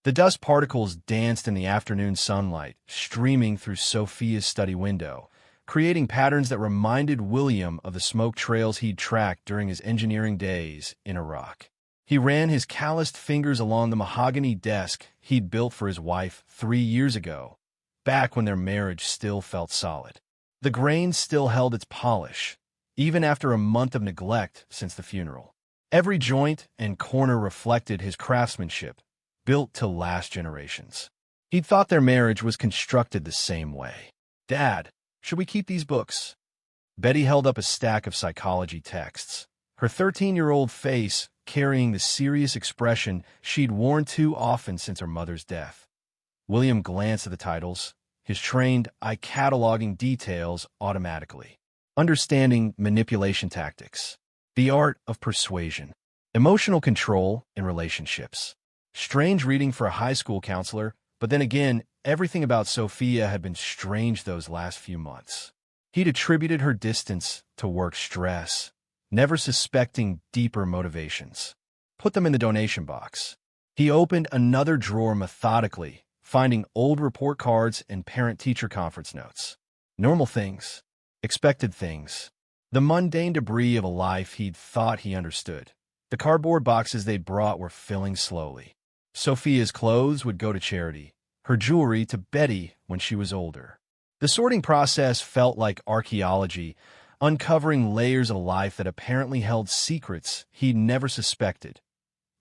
The dust particles danced in the afternoon sunlight, streaming through Sophia's study window, creating patterns that reminded William of the smoke trails he'd tracked during his engineering days in Iraq. He ran his calloused fingers along the mahogany desk he'd built for his wife 3 years ago, back when their marriage still felt solid. The grain still held its polish, even after a month of neglect since the funeral. Every joint and corner reflected his craftsmanship, built to last generations. He'd thought their marriage was constructed the same way. "Dad, should we keep these books?" Betty held up a stack of psychology texts, her 13-year-old face carrying the serious expression she'd worn too often since her mother's death. William glanced at the titles, his trained eye cataloging details automatically. Understanding manipulation tactics, the art of persuasion, emotional control in relationships. Strange reading for a high school counselor, but then again, everything about Sophia had been strange those last few months. He'd attributed her distance to work stress, never suspecting deeper motivations. Put them in the donation box. He opened another drawer methodically, finding old report cards and parent-teacher conference notes. Normal things, expected things, the mundane debris of a life he'd thought he understood. The cardboard boxes they'd brought were filling slowly. Sophia's clothes would go to charity, her jewelry to Betty when she was older. The sorting process felt like archaeology, uncovering layers of life that apparently held secrets he'd never suspected.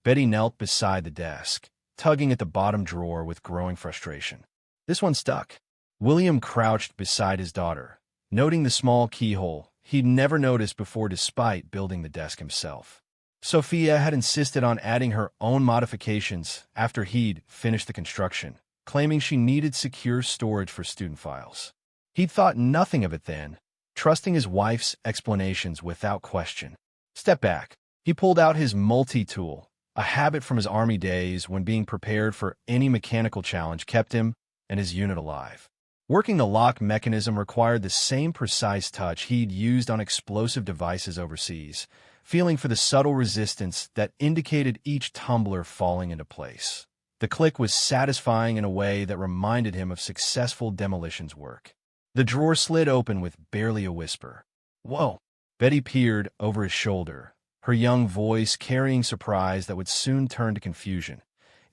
Betty knelt beside the desk, tugging at the bottom drawer with growing frustration. This one stuck. William crouched beside his daughter, noting the small keyhole he'd never noticed before despite building the desk himself. Sophia had insisted on adding her own modifications after he'd finished the construction, claiming she needed secure storage for student files. He'd thought nothing of it then, trusting his wife's explanations without question. Step back. He pulled out his multi-tool, a habit from his Army days when being prepared for any mechanical challenge kept him and his unit alive. Working the lock mechanism required the same precise touch he'd used on explosive devices overseas, feeling for the subtle resistance that indicated each tumbler falling into place. The click was satisfying in a way that reminded him of successful demolitions work. The drawer slid open with barely a whisper. "Whoa!" Betty peered over his shoulder, her young voice carrying surprise that would soon turn to confusion.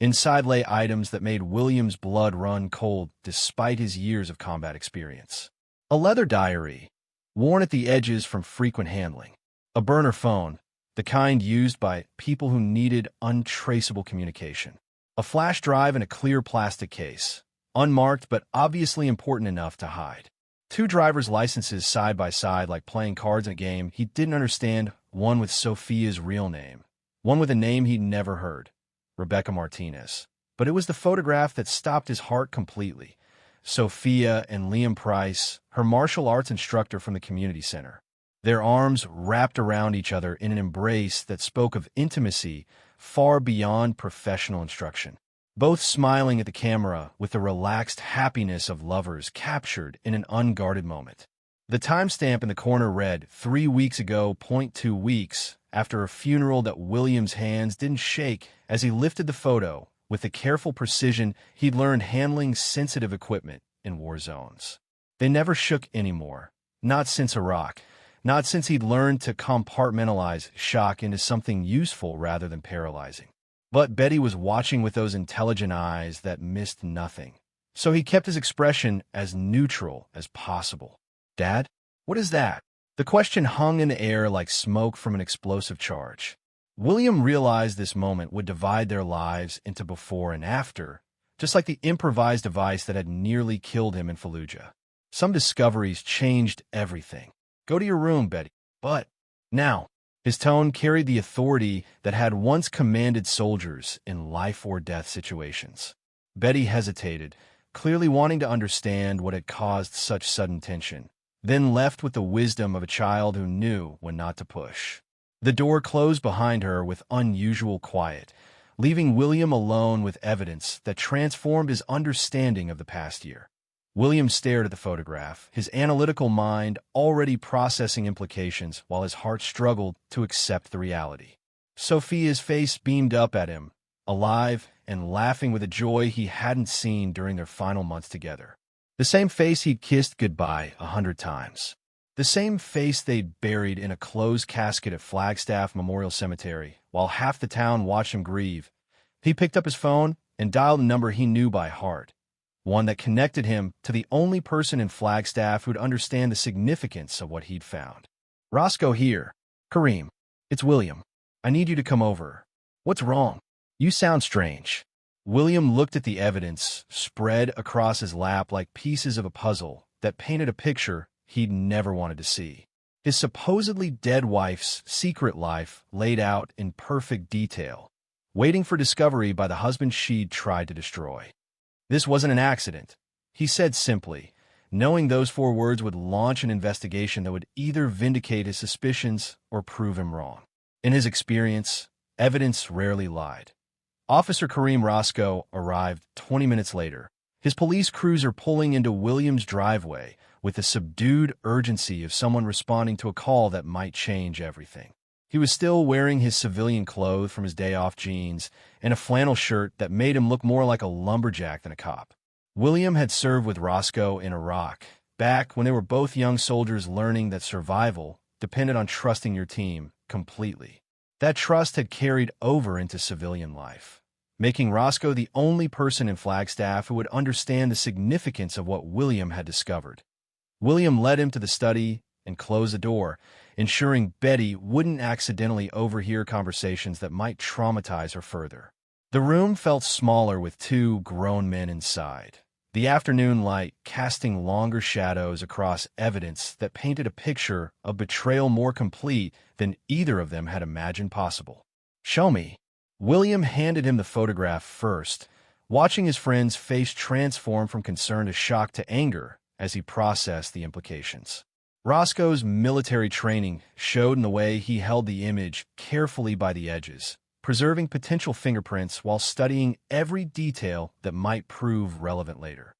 Inside lay items that made William's blood run cold despite his years of combat experience. A leather diary, worn at the edges from frequent handling. A burner phone, the kind used by people who needed untraceable communication. A flash drive in a clear plastic case, unmarked but obviously important enough to hide. 2 driver's licenses side by side like playing cards in a game he didn't understand, one with Sophia's real name, one with a name he'd never heard, Rebecca Martinez. But it was the photograph that stopped his heart completely. Sophia and Liam Price, her martial arts instructor from the community center. Their arms wrapped around each other in an embrace that spoke of intimacy far beyond professional instruction. Both smiling at the camera with the relaxed happiness of lovers captured in an unguarded moment. The timestamp in the corner read 3 weeks ago, 0.2 weeks, after a funeral that William's hands didn't shake as he lifted the photo with the careful precision he'd learned handling sensitive equipment in war zones. They never shook anymore, not since Iraq. Not since he'd learned to compartmentalize shock into something useful rather than paralyzing. But Betty was watching with those intelligent eyes that missed nothing, so he kept his expression as neutral as possible. "Dad, what is that?" The question hung in the air like smoke from an explosive charge. William realized this moment would divide their lives into before and after, just like the improvised device that had nearly killed him in Fallujah. Some discoveries changed everything. "Go to your room, Betty." "But now," his tone carried the authority that had once commanded soldiers in life-or-death situations. Betty hesitated, clearly wanting to understand what had caused such sudden tension, then left with the wisdom of a child who knew when not to push. The door closed behind her with unusual quiet, leaving William alone with evidence that transformed his understanding of the past year. William stared at the photograph, his analytical mind already processing implications while his heart struggled to accept the reality. Sophia's face beamed up at him, alive, and laughing with a joy he hadn't seen during their final months together. The same face he'd kissed goodbye 100 times. The same face they'd buried in a closed casket at Flagstaff Memorial Cemetery, while half the town watched him grieve. He picked up his phone and dialed a number he knew by heart, one that connected him to the only person in Flagstaff who'd understand the significance of what he'd found. "Roscoe here. Kareem. It's William. I need you to come over." "What's wrong? You sound strange." William looked at the evidence spread across his lap like pieces of a puzzle that painted a picture he'd never wanted to see. His supposedly dead wife's secret life laid out in perfect detail, waiting for discovery by the husband she'd tried to destroy. "This wasn't an accident," he said simply, knowing those 4 words would launch an investigation that would either vindicate his suspicions or prove him wrong. In his experience, evidence rarely lied. Officer Kareem Roscoe arrived 20 minutes later, his police cruiser pulling into William's driveway with the subdued urgency of someone responding to a call that might change everything. He was still wearing his civilian clothes from his day-off jeans and a flannel shirt that made him look more like a lumberjack than a cop. William had served with Roscoe in Iraq, back when they were both young soldiers learning that survival depended on trusting your team completely. That trust had carried over into civilian life, making Roscoe the only person in Flagstaff who would understand the significance of what William had discovered. William led him to the study and closed the door, ensuring Betty wouldn't accidentally overhear conversations that might traumatize her further. The room felt smaller with 2 grown men inside, the afternoon light casting longer shadows across evidence that painted a picture of betrayal more complete than either of them had imagined possible. "Show me." William handed him the photograph first, watching his friend's face transform from concern to shock to anger as he processed the implications. Roscoe's military training showed in the way he held the image carefully by the edges, preserving potential fingerprints while studying every detail that might prove relevant later.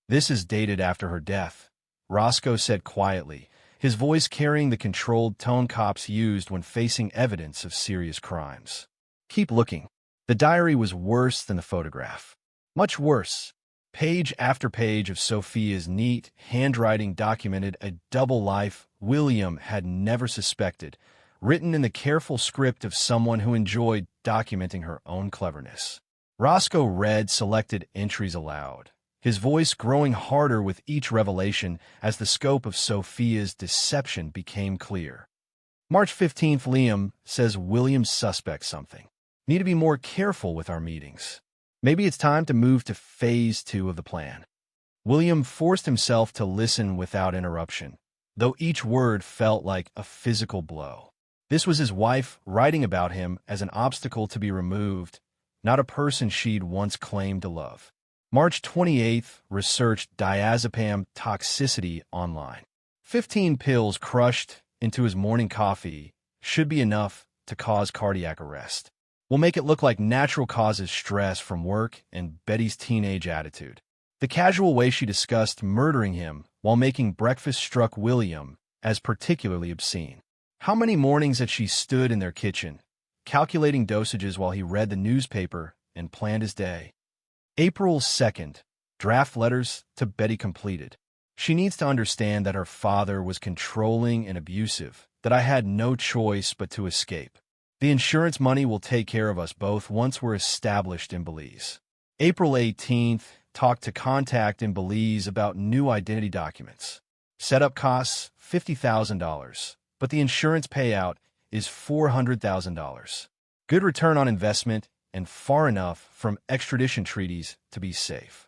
"This is dated after her death," Roscoe said quietly, his voice carrying the controlled tone cops used when facing evidence of serious crimes. "Keep looking." The diary was worse than the photograph. Much worse. Page after page of Sophia's neat handwriting documented a double life William had never suspected, written in the careful script of someone who enjoyed documenting her own cleverness. Roscoe read selected entries aloud, his voice growing harder with each revelation as the scope of Sophia's deception became clear. "March 15th, Liam says William suspects something. Need to be more careful with our meetings. Maybe it's time to move to phase 2 of the plan." William forced himself to listen without interruption, though each word felt like a physical blow. This was his wife writing about him as an obstacle to be removed, not a person she'd once claimed to love. March 28th researched diazepam toxicity online. 15 pills crushed into his morning coffee should be enough to cause cardiac arrest. We'll make it look like natural causes stress from work and Betty's teenage attitude. The casual way she discussed murdering him while making breakfast struck William as particularly obscene. How many mornings had she stood in their kitchen, calculating dosages while he read the newspaper and planned his day? April 2nd, draft letters to Betty completed. She needs to understand that her father was controlling and abusive, that I had no choice but to escape. The insurance money will take care of us both once we're established in Belize. April 18th, talked to contact in Belize about new identity documents. Setup costs $50,000, but the insurance payout is $400,000. Good return on investment and far enough from extradition treaties to be safe.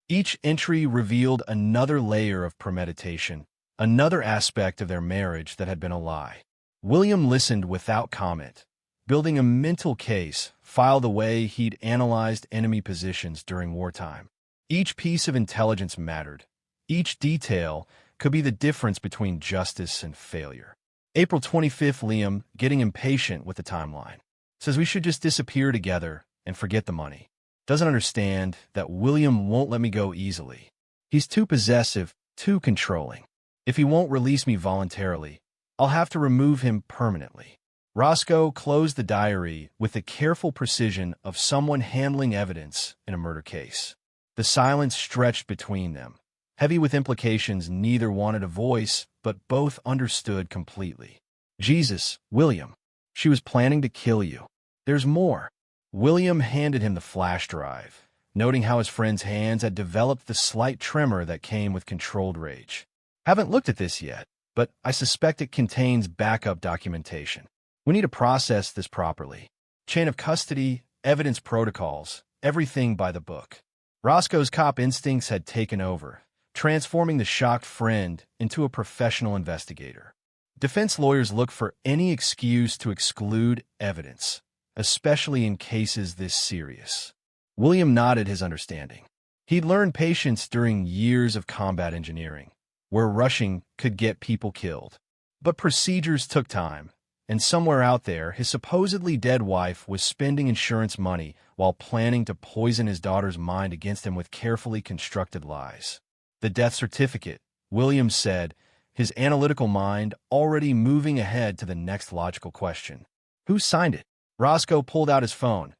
Each entry revealed another layer of premeditation, another aspect of their marriage that had been a lie. William listened without comment, building a mental case file the way he'd analyzed enemy positions during wartime. Each piece of intelligence mattered. Each detail could be the difference between justice and failure. April 25th, Liam, getting impatient with the timeline, says we should just disappear together and forget the money. Doesn't understand that William won't let me go easily. He's too possessive, too controlling. If he won't release me voluntarily, I'll have to remove him permanently. Roscoe closed the diary with the careful precision of someone handling evidence in a murder case. The silence stretched between them, heavy with implications neither wanted a voice, but both understood completely. Jesus, William. She was planning to kill you. There's more. William handed him the flash drive, noting how his friend's hands had developed the slight tremor that came with controlled rage. Haven't looked at this yet, but I suspect it contains backup documentation. We need to process this properly. Chain of custody, evidence protocols, everything by the book. Roscoe's cop instincts had taken over, transforming the shocked friend into a professional investigator. Defense lawyers look for any excuse to exclude evidence, especially in cases this serious. William nodded his understanding. He'd learned patience during years of combat engineering, where rushing could get people killed. But procedures took time, and somewhere out there, his supposedly dead wife was spending insurance money while planning to poison his daughter's mind against him with carefully constructed lies. The death certificate, Williams said, his analytical mind already moving ahead to the next logical question. Who signed it? Roscoe pulled out his phone,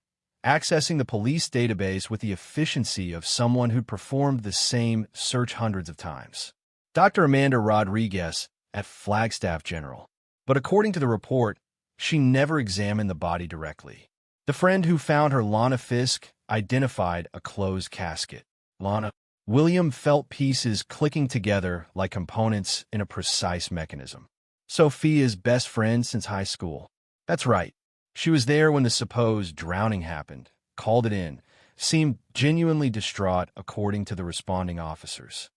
accessing the police database with the efficiency of someone who'd performed the same search hundreds of times. Dr. Amanda Rodriguez at Flagstaff General. But according to the report, she never examined the body directly. The friend who found her, Lana Fisk, identified a closed casket. Lana. William felt pieces clicking together like components in a precise mechanism. Sophia's best friend since high school. That's right. She was there when the supposed drowning happened, called it in, seemed genuinely distraught according to the responding officers.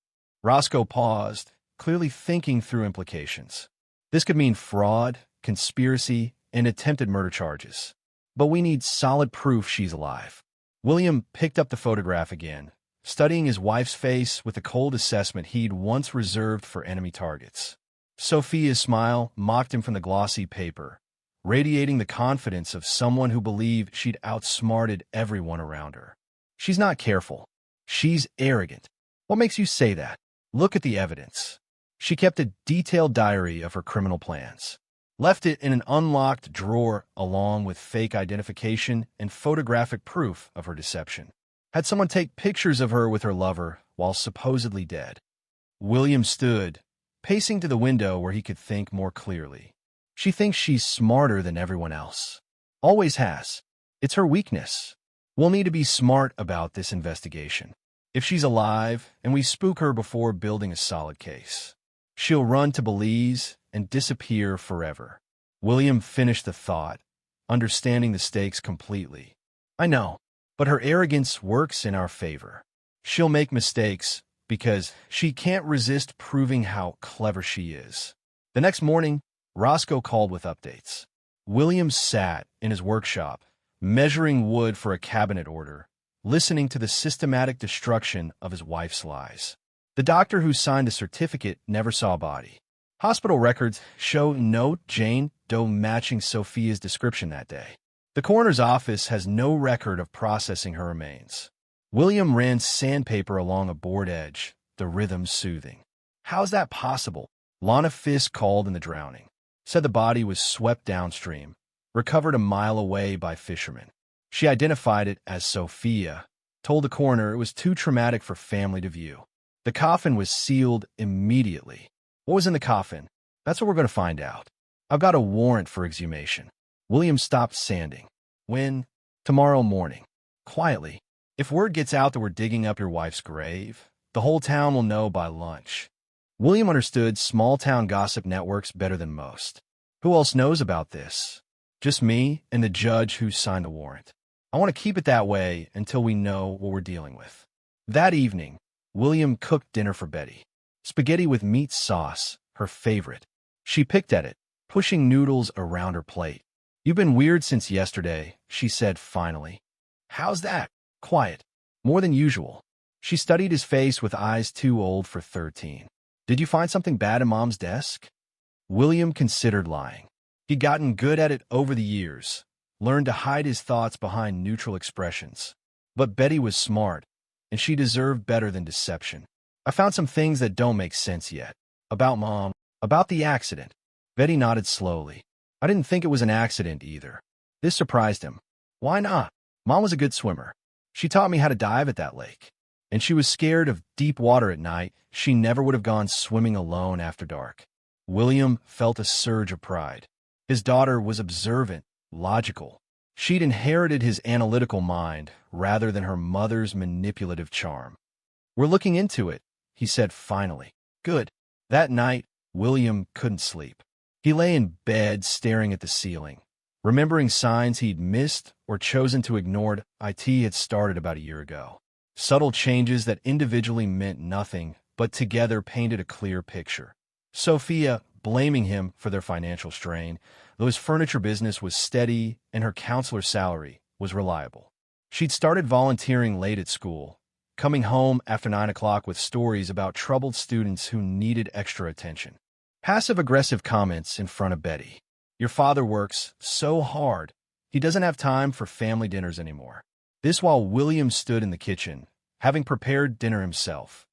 Roscoe paused, clearly thinking through implications. This could mean fraud, conspiracy, and attempted murder charges. But we need solid proof she's alive. William picked up the photograph again, studying his wife's face with the cold assessment he'd once reserved for enemy targets. Sophia's smile mocked him from the glossy paper, radiating the confidence of someone who believed she'd outsmarted everyone around her. She's not careful. She's arrogant. What makes you say that? Look at the evidence. She kept a detailed diary of her criminal plans, left it in an unlocked drawer along with fake identification and photographic proof of her deception. Had someone take pictures of her with her lover while supposedly dead. William stood, pacing to the window where he could think more clearly. She thinks she's smarter than everyone else. Always has. It's her weakness. We'll need to be smart about this investigation. If she's alive and we spook her before building a solid case, she'll run to Belize and disappear forever. William finished the thought, understanding the stakes completely. I know, but her arrogance works in our favor. She'll make mistakes because she can't resist proving how clever she is. The next morning, Roscoe called with updates. William sat in his workshop, measuring wood for a cabinet order, listening to the systematic destruction of his wife's lies. The doctor who signed the certificate never saw a body. Hospital records show no Jane Doe matching Sophia's description that day. The coroner's office has no record of processing her remains. William ran sandpaper along a board edge, the rhythm soothing. How's that possible? Lana Fisk called in the drowning. Said the body was swept downstream, recovered a mile away by fishermen. She identified it as Sophia, told the coroner it was too traumatic for family to view. The coffin was sealed immediately. What was in the coffin? That's what we're going to find out. I've got a warrant for exhumation. William stopped sanding. When? Tomorrow morning. Quietly. If word gets out that we're digging up your wife's grave, the whole town will know by lunch. William understood small-town gossip networks better than most. Who else knows about this? Just me and the judge who signed the warrant. I want to keep it that way until we know what we're dealing with. That evening, William cooked dinner for Betty. Spaghetti with meat sauce, her favorite. She picked at it, pushing noodles around her plate. You've been weird since yesterday, she said finally. How's that? Quiet. More than usual. She studied his face with eyes too old for 13. Did you find something bad in Mom's desk? William considered lying. He'd gotten good at it over the years, learned to hide his thoughts behind neutral expressions. But Betty was smart, and she deserved better than deception. I found some things that don't make sense yet. About Mom, about the accident. Betty nodded slowly. I didn't think it was an accident either. This surprised him. Why not? Mom was a good swimmer. She taught me how to dive at that lake. And she was scared of deep water at night. She never would have gone swimming alone after dark. William felt a surge of pride. His daughter was observant, logical. She'd inherited his analytical mind rather than her mother's manipulative charm. "We're looking into it," he said finally. "Good." That night, William couldn't sleep. He lay in bed staring at the ceiling, remembering signs he'd missed or chosen to ignore. IT had started about a year ago. Subtle changes that individually meant nothing, but together painted a clear picture. Sophia blaming him for their financial strain, though his furniture business was steady and her counselor's salary was reliable. She'd started volunteering late at school, coming home after 9 o'clock with stories about troubled students who needed extra attention. Passive-aggressive comments in front of Betty. "Your father works so hard, he doesn't have time for family dinners anymore." This while William stood in the kitchen, having prepared dinner himself.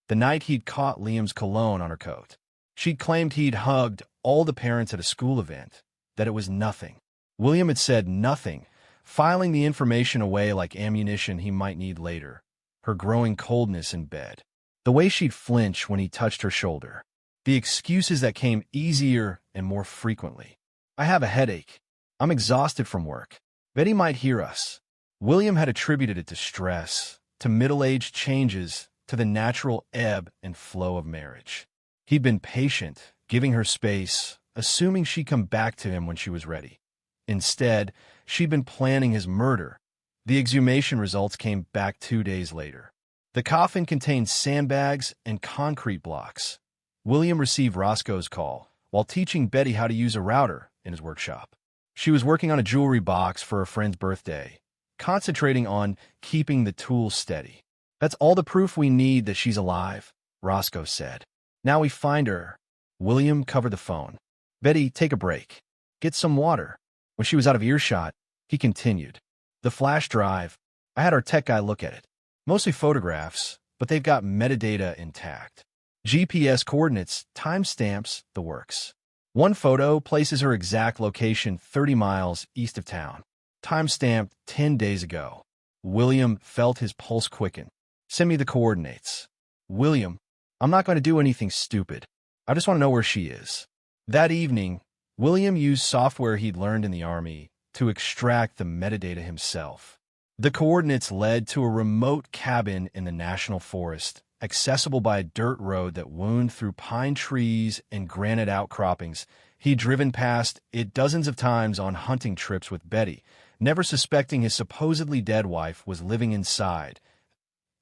The night he'd caught Liam's cologne on her coat. She'd claimed he'd hugged all the parents at a school event, that it was nothing. William had said nothing, filing the information away like ammunition he might need later. Her growing coldness in bed. The way she'd flinch when he touched her shoulder. The excuses that came easier and more frequently. "I have a headache. I'm exhausted from work." Betty might hear us. William had attributed it to stress, to middle-aged changes, to the natural ebb and flow of marriage. He'd been patient, giving her space, assuming she'd come back to him when she was ready. Instead, she'd been planning his murder. The exhumation results came back 2 days later. The coffin contained sandbags and concrete blocks. William received Roscoe's call while teaching Betty how to use a router in his workshop. She was working on a jewelry box for a friend's birthday, concentrating on keeping the tools steady. "That's all the proof we need that she's alive," Roscoe said. "Now we find her." William covered the phone. "Betty, take a break. Get some water." When she was out of earshot, he continued. "The flash drive, I had our tech guy look at it. Mostly photographs, but they've got metadata intact. GPS coordinates, timestamps, the works. One photo places her exact location 30 miles east of town. Timestamped 10 days ago." William felt his pulse quicken. "Send me the coordinates." "William, I'm not going to do anything stupid. I just want to know where she is." That evening, William used software he'd learned in the Army to extract the metadata himself. The coordinates led to a remote cabin in the national forest, accessible by a dirt road that wound through pine trees and granite outcroppings. He'd driven past it dozens of times on hunting trips with Betty, never suspecting his supposedly dead wife was living inside.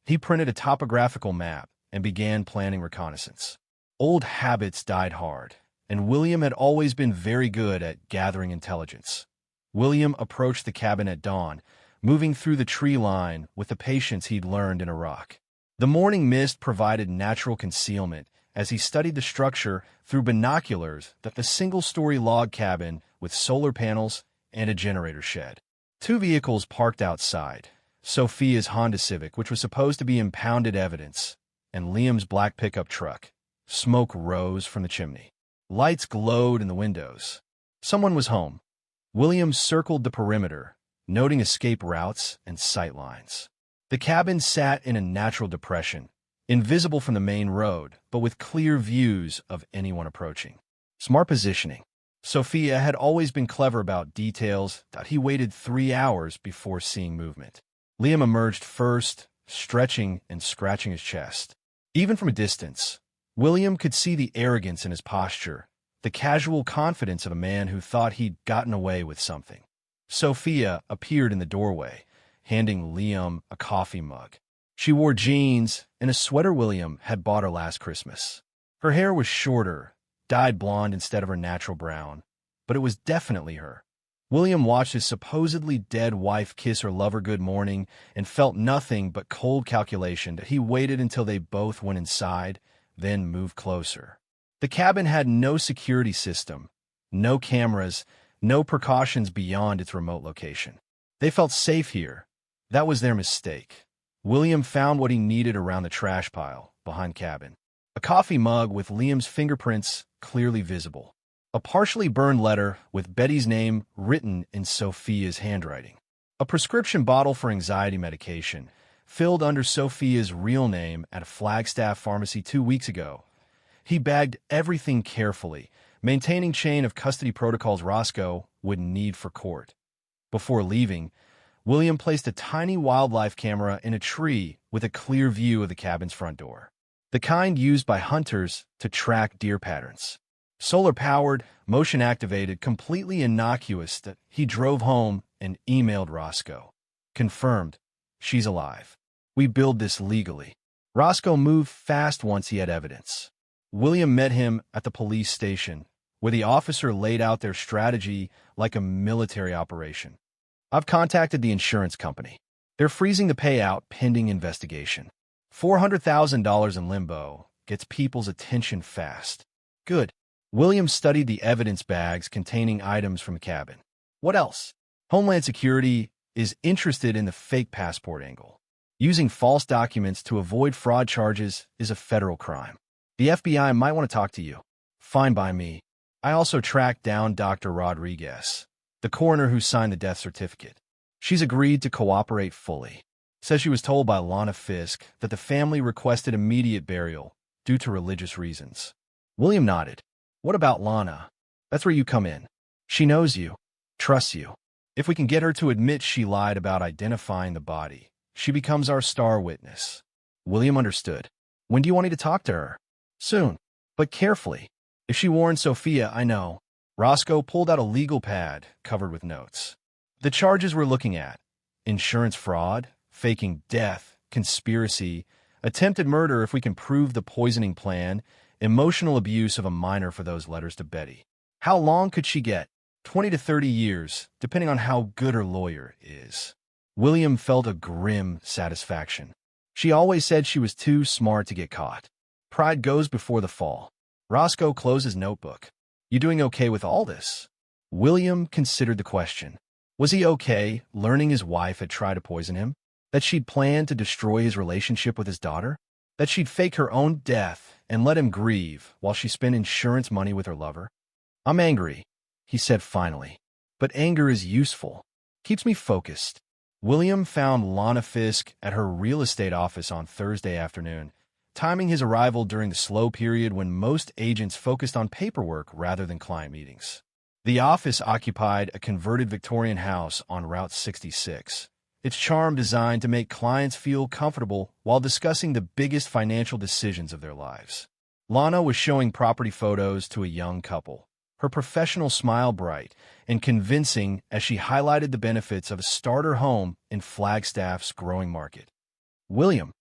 He printed a topographical map and began planning reconnaissance. Old habits died hard, and William had always been very good at gathering intelligence. William approached the cabin at dawn, moving through the tree line with the patience he'd learned in Iraq. The morning mist provided natural concealment as he studied the structure through binoculars that the single-story log cabin with solar panels and a generator shed. 2 vehicles parked outside, Sophia's Honda Civic, which was supposed to be impounded evidence, and Liam's black pickup truck. Smoke rose from the chimney. Lights glowed in the windows. Someone was home. William circled the perimeter, noting escape routes and sight lines. The cabin sat in a natural depression, invisible from the main road, but with clear views of anyone approaching. Smart positioning. Sophia had always been clever about details that he waited 3 hours before seeing movement. Liam emerged first, stretching and scratching his chest. Even from a distance, William could see the arrogance in his posture, the casual confidence of a man who thought he'd gotten away with something. Sophia appeared in the doorway, handing Liam a coffee mug. She wore jeans and a sweater William had bought her last Christmas. Her hair was shorter, dyed blonde instead of her natural brown, but it was definitely her. William watched his supposedly dead wife kiss her lover good morning and felt nothing but cold calculation that he waited until they both went inside, then moved closer. The cabin had no security system, no cameras, no precautions beyond its remote location. They felt safe here. That was their mistake. William found what he needed around the trash pile behind cabin. A coffee mug with Liam's fingerprints clearly visible. A partially burned letter with Betty's name written in Sophia's handwriting. A prescription bottle for anxiety medication, filled under Sophia's real name at a Flagstaff pharmacy 2 weeks ago. He bagged everything carefully, maintaining chain of custody protocols Roscoe would need for court. Before leaving, William placed a tiny wildlife camera in a tree with a clear view of the cabin's front door. The kind used by hunters to track deer patterns. Solar-powered, motion-activated, completely innocuous. That he drove home and emailed Roscoe. Confirmed. She's alive. We build this legally. Roscoe moved fast once he had evidence. William met him at the police station, where the officer laid out their strategy like a military operation. I've contacted the insurance company. They're freezing the payout pending investigation. $400,000 in limbo gets people's attention fast. Good. William studied the evidence bags containing items from the cabin. What else? Homeland Security is interested in the fake passport angle. Using false documents to avoid fraud charges is a federal crime. The FBI might want to talk to you. Fine by me. I also tracked down Dr. Rodriguez, the coroner who signed the death certificate. She's agreed to cooperate fully. Says she was told by Lana Fisk that the family requested immediate burial due to religious reasons. William nodded. What about Lana? That's where you come in. She knows you, trusts you. If we can get her to admit she lied about identifying the body, she becomes our star witness. William understood. When do you want me to talk to her? Soon, but carefully. If she warns Sophia, I know. Roscoe pulled out a legal pad covered with notes. The charges we're looking at: insurance fraud, faking death, conspiracy, attempted murder if we can prove the poisoning plan, emotional abuse of a minor for those letters to Betty. How long could she get? 20 to 30 years, depending on how good her lawyer is. William felt a grim satisfaction. She always said she was too smart to get caught. Pride goes before the fall. Roscoe closed his notebook. You doing okay with all this? William considered the question. Was he okay learning his wife had tried to poison him? That she'd planned to destroy his relationship with his daughter? That she'd fake her own death and let him grieve while she spent insurance money with her lover? I'm angry, he said finally. But anger is useful. Keeps me focused. William found Lana Fisk at her real estate office on Thursday afternoon, timing his arrival during the slow period when most agents focused on paperwork rather than client meetings. The office occupied a converted Victorian house on Route 66, its charm designed to make clients feel comfortable while discussing the biggest financial decisions of their lives. Lana was showing property photos to a young couple, her professional smile bright and convincing as she highlighted the benefits of a starter home in Flagstaff's growing market. William.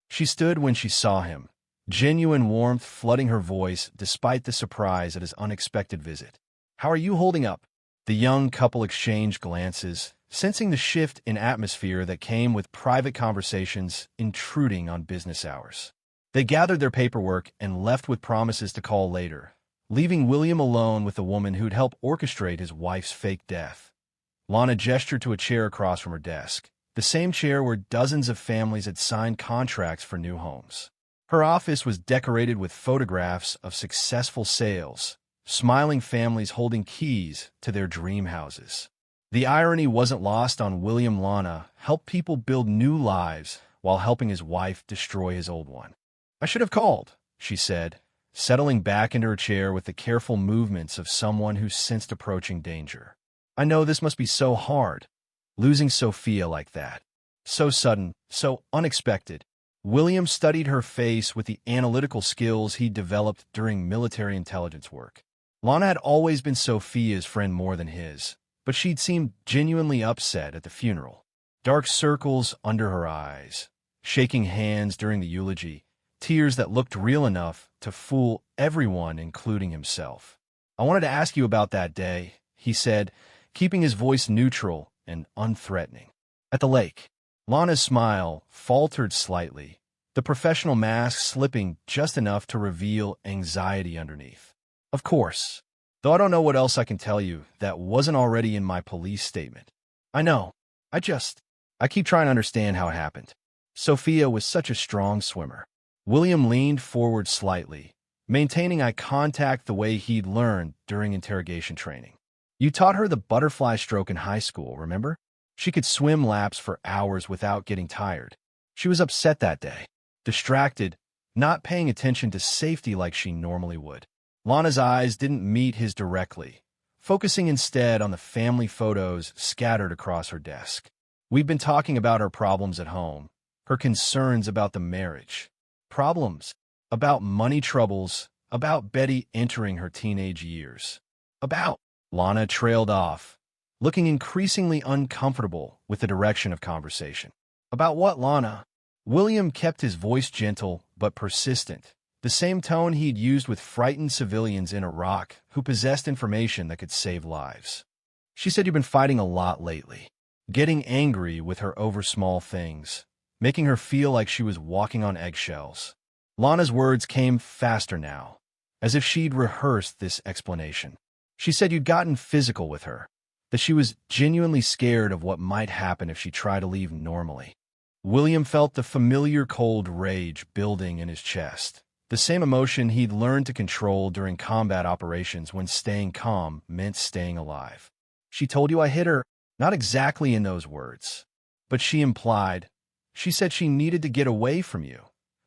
She stood when she saw him, genuine warmth flooding her voice despite the surprise at his unexpected visit. How are you holding up? The young couple exchanged glances, sensing the shift in atmosphere that came with private conversations intruding on business hours. They gathered their paperwork and left with promises to call later, leaving William alone with the woman who'd helped orchestrate his wife's fake death. Lana gestured to a chair across from her desk, the same chair where dozens of families had signed contracts for new homes. Her office was decorated with photographs of successful sales, smiling families holding keys to their dream houses. The irony wasn't lost on William. Lana helped people build new lives while helping his wife destroy his old one. I should have called, she said, settling back into her chair with the careful movements of someone who sensed approaching danger. I know this must be so hard. Losing Sophia like that. So sudden, so unexpected. William studied her face with the analytical skills he'd developed during military intelligence work. Lana had always been Sophia's friend more than his, but she'd seemed genuinely upset at the funeral. Dark circles under her eyes, shaking hands during the eulogy, tears that looked real enough to fool everyone, including himself. I wanted to ask you about that day, he said, keeping his voice neutral and unthreatening. At the lake. Lana's smile faltered slightly, the professional mask slipping just enough to reveal anxiety underneath. Of course. Though I don't know what else I can tell you that wasn't already in my police statement. I know. I keep trying to understand how it happened. Sophia was such a strong swimmer. William leaned forward slightly, maintaining eye contact the way he'd learned during interrogation training. You taught her the butterfly stroke in high school, remember? She could swim laps for hours without getting tired. She was upset that day, distracted, not paying attention to safety like she normally would. Lana's eyes didn't meet his directly, focusing instead on the family photos scattered across her desk. We'd been talking about her problems at home, her concerns about the marriage, problems about money troubles, about Betty entering her teenage years, about— Lana trailed off, looking increasingly uncomfortable with the direction of conversation. About what, Lana? William kept his voice gentle but persistent, the same tone he'd used with frightened civilians in Iraq who possessed information that could save lives. She said you've been fighting a lot lately, getting angry with her over small things, making her feel like she was walking on eggshells. Lana's words came faster now, as if she'd rehearsed this explanation. She said you'd gotten physical with her, that she was genuinely scared of what might happen if she tried to leave normally. William felt the familiar cold rage building in his chest, the same emotion he'd learned to control during combat operations when staying calm meant staying alive. She told you I hit her, not exactly in those words, but she implied. She said she needed to get away from you,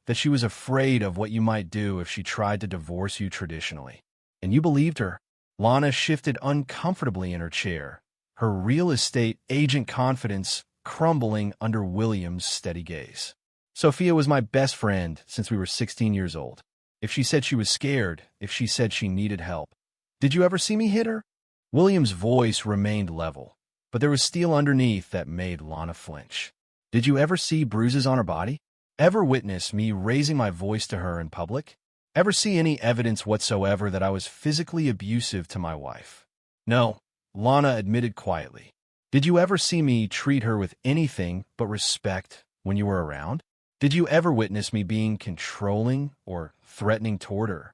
that she was afraid of what you might do if she tried to divorce you traditionally. And you believed her. Lana shifted uncomfortably in her chair, her real estate agent confidence crumbling under William's steady gaze. Sophia was my best friend since we were 16 years old. If she said she was scared, if she said she needed help. Did you ever see me hit her? William's voice remained level, but there was steel underneath that made Lana flinch. Did you ever see bruises on her body? Ever witness me raising my voice to her in public? Ever see any evidence whatsoever that I was physically abusive to my wife? No, Lana admitted quietly. Did you ever see me treat her with anything but respect when you were around? Did you ever witness me being controlling or threatening toward her?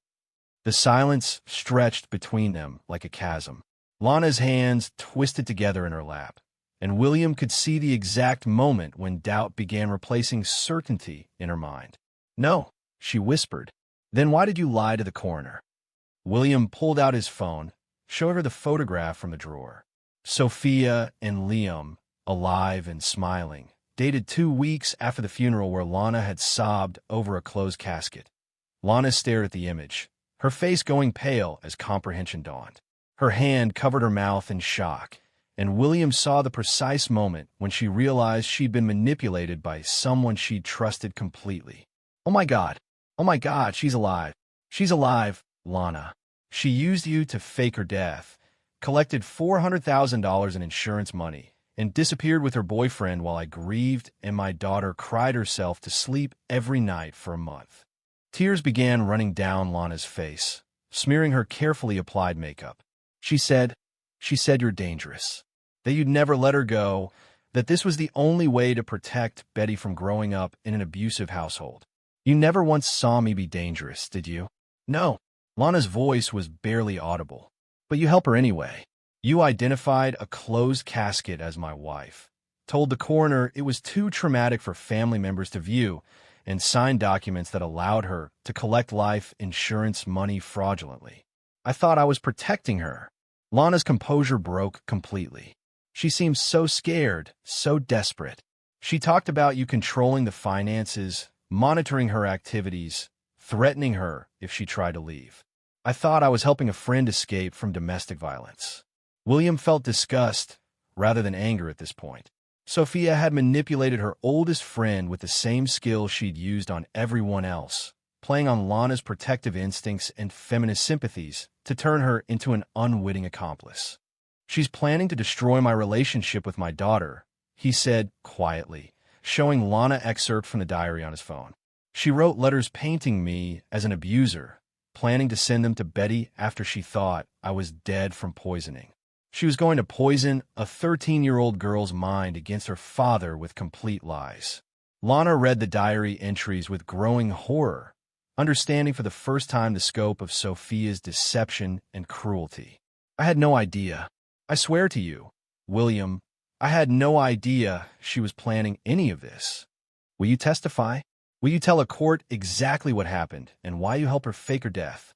The silence stretched between them like a chasm. Lana's hands twisted together in her lap, and William could see the exact moment when doubt began replacing certainty in her mind. No, she whispered. Then why did you lie to the coroner? William pulled out his phone, showed her the photograph from the drawer. Sophia and Liam, alive and smiling, dated 2 weeks after the funeral where Lana had sobbed over a closed casket. Lana stared at the image, her face going pale as comprehension dawned. Her hand covered her mouth in shock, and William saw the precise moment when she realized she'd been manipulated by someone she'd trusted completely. Oh my God, she's alive. She's alive, Lana. She used you to fake her death, collected $400,000 in insurance money, and disappeared with her boyfriend while I grieved and my daughter cried herself to sleep every night for a month. Tears began running down Lana's face, smearing her carefully applied makeup. She said you're dangerous, that you'd never let her go, that this was the only way to protect Betty from growing up in an abusive household. You never once saw me be dangerous, did you? No. Lana's voice was barely audible. But you help her anyway. You identified a closed casket as my wife, told the coroner it was too traumatic for family members to view, and signed documents that allowed her to collect life insurance money fraudulently. I thought I was protecting her. Lana's composure broke completely. She seemed so scared, so desperate. She talked about you controlling the finances, monitoring her activities, threatening her if she tried to leave. I thought I was helping a friend escape from domestic violence. William felt disgust rather than anger at this point. Sophia had manipulated her oldest friend with the same skill she'd used on everyone else, playing on Lana's protective instincts and feminist sympathies to turn her into an unwitting accomplice. She's planning to destroy my relationship with my daughter, he said quietly, showing Lana excerpt from the diary on his phone. She wrote letters painting me as an abuser, planning to send them to Betty after she thought I was dead from poisoning. She was going to poison a 13-year-old girl's mind against her father with complete lies. Lana read the diary entries with growing horror, understanding for the first time the scope of Sophia's deception and cruelty. I had no idea. I swear to you, William, I had no idea she was planning any of this. Will you testify? Will you tell a court exactly what happened and why you helped her fake her death?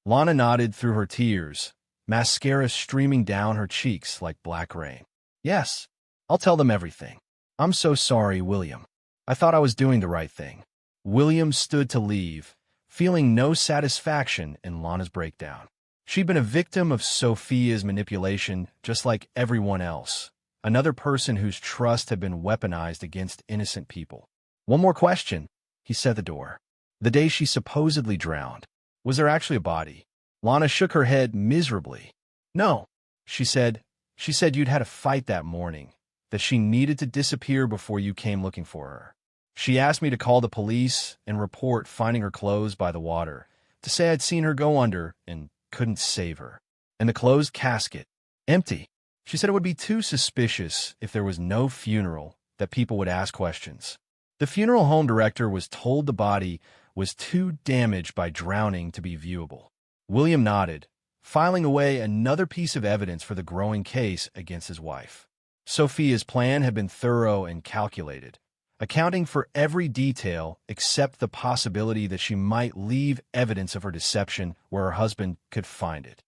Lana nodded through her tears, mascara streaming down her cheeks like black rain. Yes, I'll tell them everything. I'm so sorry, William. I thought I was doing the right thing. William stood to leave, feeling no satisfaction in Lana's breakdown. She'd been a victim of Sophia's manipulation just like everyone else, another person whose trust had been weaponized against innocent people. One more question, he said at the door. The day she supposedly drowned, was there actually a body? Lana shook her head miserably. No, she said. She said you'd had a fight that morning, that she needed to disappear before you came looking for her. She asked me to call the police and report finding her clothes by the water, to say I'd seen her go under and couldn't save her. And the closed casket, empty. She said it would be too suspicious if there was no funeral, that people would ask questions. The funeral home director was told the body was too damaged by drowning to be viewable. William nodded, filing away another piece of evidence for the growing case against his wife. Sophia's plan had been thorough and calculated, accounting for every detail except the possibility that she might leave evidence of her deception where her husband could find it.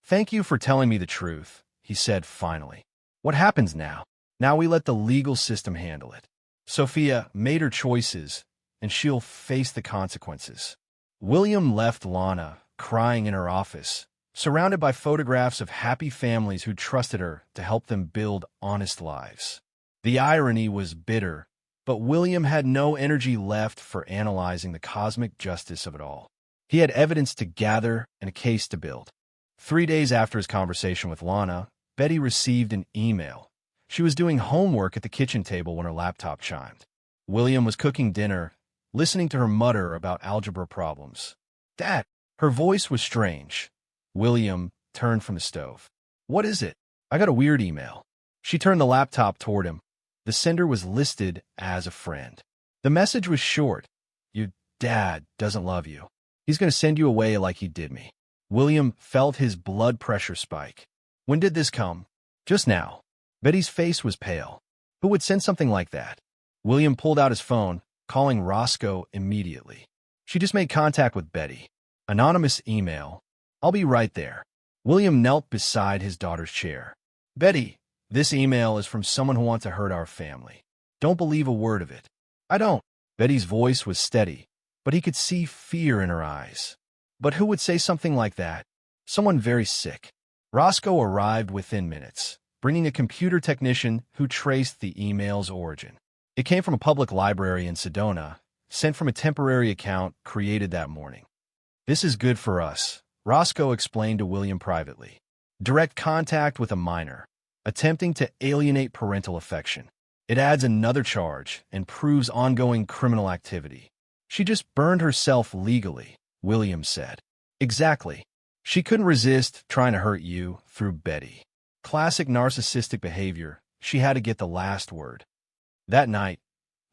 Thank you for telling me the truth, he said finally. What happens now? Now we let the legal system handle it. Sophia made her choices, and she'll face the consequences. William left Lana crying in her office, surrounded by photographs of happy families who trusted her to help them build honest lives. The irony was bitter, but William had no energy left for analyzing the cosmic justice of it all. He had evidence to gather and a case to build. 3 days after his conversation with Lana, Betty received an email. She was doing homework at the kitchen table when her laptop chimed. William was cooking dinner, listening to her mutter about algebra problems. Dad, her voice was strange. William turned from the stove. What is it? I got a weird email. She turned the laptop toward him. The sender was listed as a friend. The message was short. Your dad doesn't love you. He's going to send you away like he did me. William felt his blood pressure spike. When did this come? Just now. Betty's face was pale. Who would send something like that? William pulled out his phone, calling Roscoe immediately. She just made contact with Betty. Anonymous email. I'll be right there. William knelt beside his daughter's chair. Betty, this email is from someone who wants to hurt our family. Don't believe a word of it. I don't. Betty's voice was steady, but he could see fear in her eyes. But who would say something like that? Someone very sick. Roscoe arrived within minutes, bringing a computer technician who traced the email's origin. It came from a public library in Sedona, sent from a temporary account created that morning. This is good for us, Roscoe explained to William privately. Direct contact with a minor, attempting to alienate parental affection. It adds another charge and proves ongoing criminal activity. She just burned herself legally, William said. Exactly. She couldn't resist trying to hurt you through Betty. Classic narcissistic behavior. She had to get the last word. That night,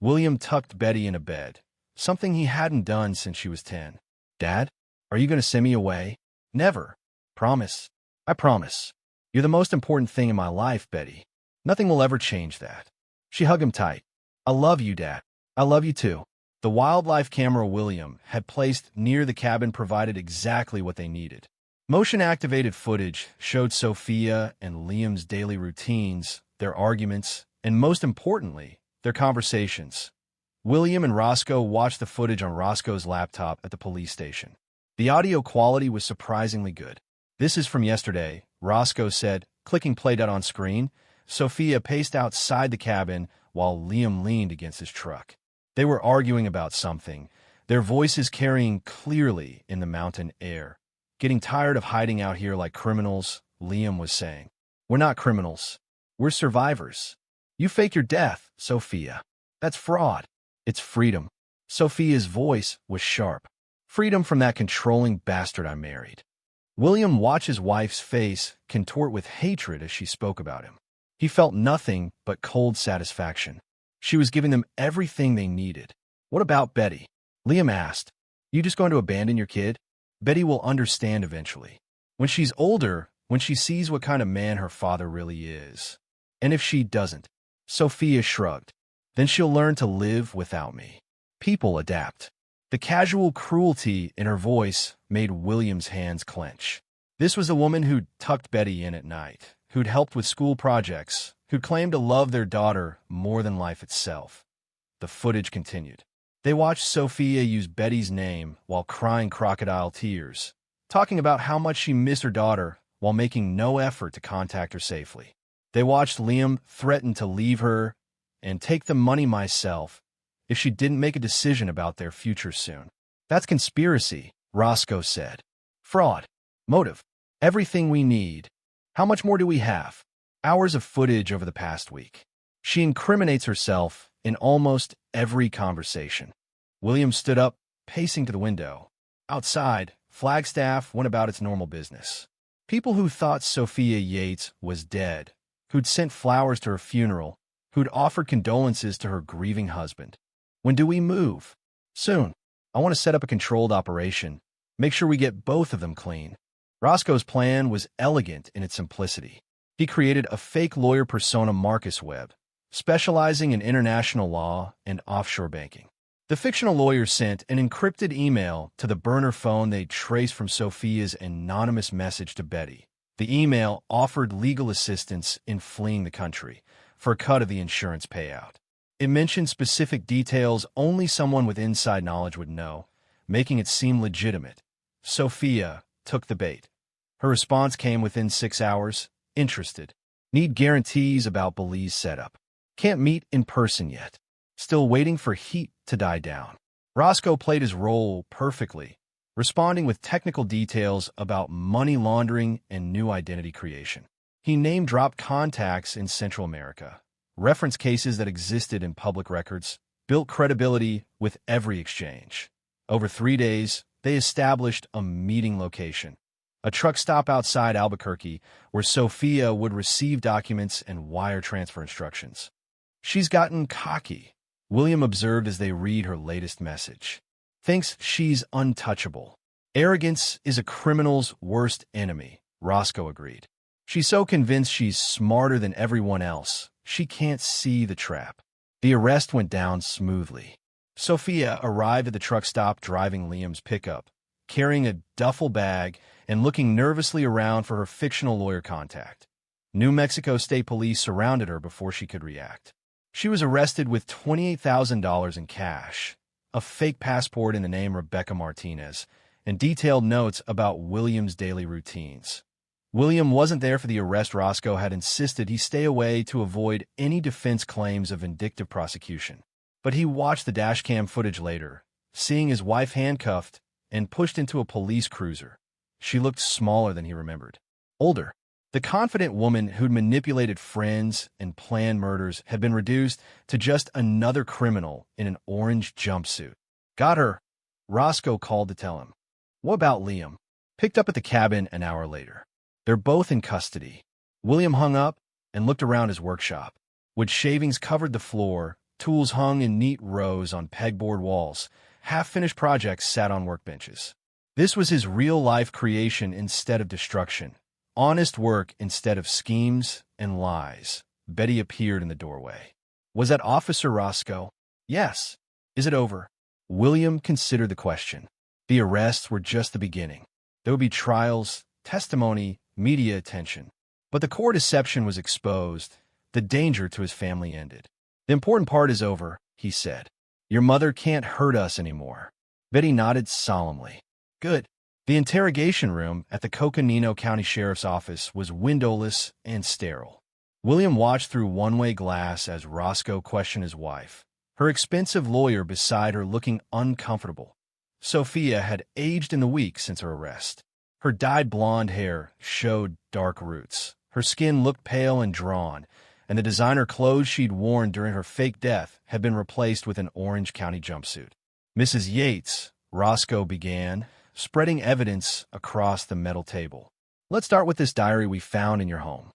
William tucked Betty in a bed, something he hadn't done since she was 10. Dad, are you going to send me away? Never. Promise. I promise. You're the most important thing in my life, Betty. Nothing will ever change that. She hugged him tight. I love you, Dad. I love you too. The wildlife camera William had placed near the cabin provided exactly what they needed. Motion-activated footage showed Sophia and Liam's daily routines, their arguments, and most importantly, their conversations. William and Roscoe watched the footage on Roscoe's laptop at the police station. The audio quality was surprisingly good. This is from yesterday, Roscoe said, clicking play on screen. Sophia paced outside the cabin while Liam leaned against his truck. They were arguing about something, their voices carrying clearly in the mountain air. Getting tired of hiding out here like criminals, Liam was saying. We're not criminals. We're survivors. You fake your death, Sophia. That's fraud. It's freedom. Sophia's voice was sharp. Freedom from that controlling bastard I married. William watched his wife's face contort with hatred as she spoke about him. He felt nothing but cold satisfaction. She was giving them everything they needed. What about Betty? Liam asked. You just going to abandon your kid? Betty will understand eventually. When she's older, when she sees what kind of man her father really is. And if she doesn't, Sophia shrugged. Then she'll learn to live without me. People adapt. The casual cruelty in her voice made William's hands clench. This was a woman who'd tucked Betty in at night, who'd helped with school projects, who'd claimed to love their daughter more than life itself. The footage continued. They watched Sophia use Betty's name while crying crocodile tears, talking about how much she missed her daughter while making no effort to contact her safely. They watched Liam threaten to leave her and take the money myself if she didn't make a decision about their future soon. That's conspiracy, Roscoe said. Fraud. Motive. Everything we need. How much more do we have? Hours of footage over the past week. She incriminates herself in almost every conversation. William stood up, pacing to the window. Outside, Flagstaff went about its normal business. People who thought Sophia Yates was dead, who'd sent flowers to her funeral, who'd offered condolences to her grieving husband. When do we move? Soon. I want to set up a controlled operation. Make sure we get both of them clean. Roscoe's plan was elegant in its simplicity. He created a fake lawyer persona, Marcus Webb, specializing in international law and offshore banking. The fictional lawyer sent an encrypted email to the burner phone they'd traced from Sophia's anonymous message to Betty. The email offered legal assistance in fleeing the country for a cut of the insurance payout. It mentioned specific details only someone with inside knowledge would know, making it seem legitimate. Sophia took the bait. Her response came within 6 hours. Interested. Need guarantees about Belize setup. Can't meet in person yet. Still waiting for heat to die down. Roscoe played his role perfectly, responding with technical details about money laundering and new identity creation. He name-dropped contacts in Central America, referenced cases that existed in public records, built credibility with every exchange. Over 3 days, they established a meeting location, a truck stop outside Albuquerque where Sophia would receive documents and wire transfer instructions. She's gotten cocky, William observed as they read her latest message. Thinks she's untouchable. Arrogance is a criminal's worst enemy, Roscoe agreed. She's so convinced she's smarter than everyone else, she can't see the trap. The arrest went down smoothly. Sophia arrived at the truck stop driving Liam's pickup, carrying a duffel bag and looking nervously around for her fictional lawyer contact. New Mexico State Police surrounded her before she could react. She was arrested with $28,000 in cash, a fake passport in the name Rebecca Martinez, and detailed notes about William's daily routines. William wasn't there for the arrest. Roscoe had insisted he stay away to avoid any defense claims of vindictive prosecution. But he watched the dashcam footage later, seeing his wife handcuffed and pushed into a police cruiser. She looked smaller than he remembered. Older. The confident woman who'd manipulated friends and planned murders had been reduced to just another criminal in an orange jumpsuit. Got her, Roscoe called to tell him. What about Liam? Picked up at the cabin an hour later. They're both in custody. William hung up and looked around his workshop. Wood shavings covered the floor, tools hung in neat rows on pegboard walls, half-finished projects sat on workbenches. This was his real-life creation instead of destruction. Honest work instead of schemes and lies. Betty appeared in the doorway. Was that Officer Roscoe? Yes. Is it over? William considered the question. The arrests were just the beginning. There would be trials, testimony, media attention. But the core deception was exposed. The danger to his family ended. The important part is over, he said. Your mother can't hurt us anymore. Betty nodded solemnly. Good. The interrogation room at the Coconino County Sheriff's Office was windowless and sterile. William watched through one-way glass as Roscoe questioned his wife, her expensive lawyer beside her looking uncomfortable. Sophia had aged in the week since her arrest. Her dyed blonde hair showed dark roots. Her skin looked pale and drawn, and the designer clothes she'd worn during her fake death had been replaced with an Orange County jumpsuit. Mrs. Yates, Roscoe began, spreading evidence across the metal table. Let's start with this diary we found in your home.